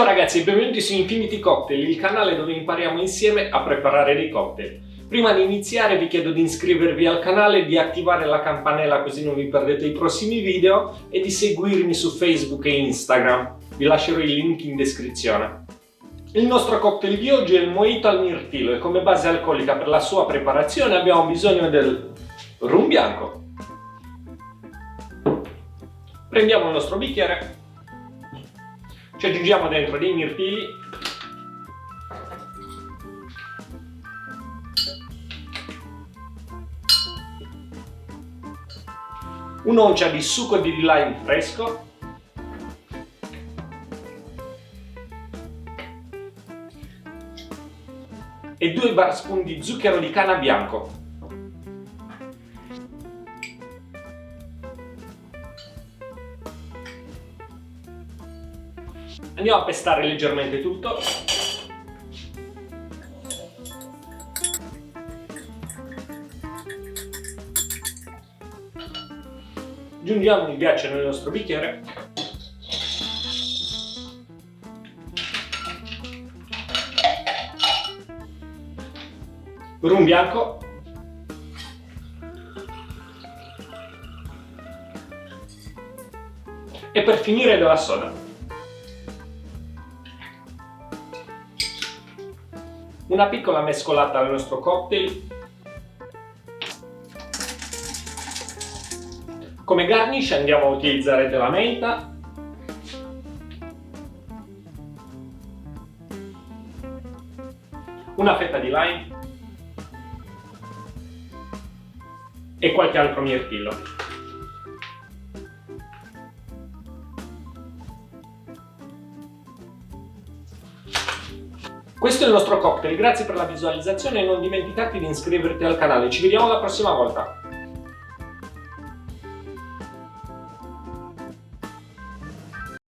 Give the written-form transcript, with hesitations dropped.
Ciao ragazzi e benvenuti su Infinity Cocktail, il canale dove impariamo insieme a preparare dei cocktail. Prima di iniziare vi chiedo di iscrivervi al canale, di attivare la campanella così non vi perdete i prossimi video e di seguirmi su Facebook e Instagram. Vi lascerò i link in descrizione. Il nostro cocktail di oggi è il mojito al mirtillo e come base alcolica per la sua preparazione abbiamo bisogno del rum bianco. Prendiamo il nostro bicchiere, ci aggiungiamo dentro dei mirtilli, un'oncia di succo di lime fresco, e 2 bar spoon di zucchero di canna bianco. Andiamo a pestare leggermente tutto. Aggiungiamo il ghiaccio nel nostro bicchiere. Rum bianco. E per finire della soda. Una piccola mescolata al nostro cocktail. Come garnish andiamo a utilizzare della menta, una fetta di lime e qualche altro mirtillo. Questo è il nostro cocktail, grazie per la visualizzazione e non dimenticarti di iscriverti al canale, ci vediamo la prossima volta!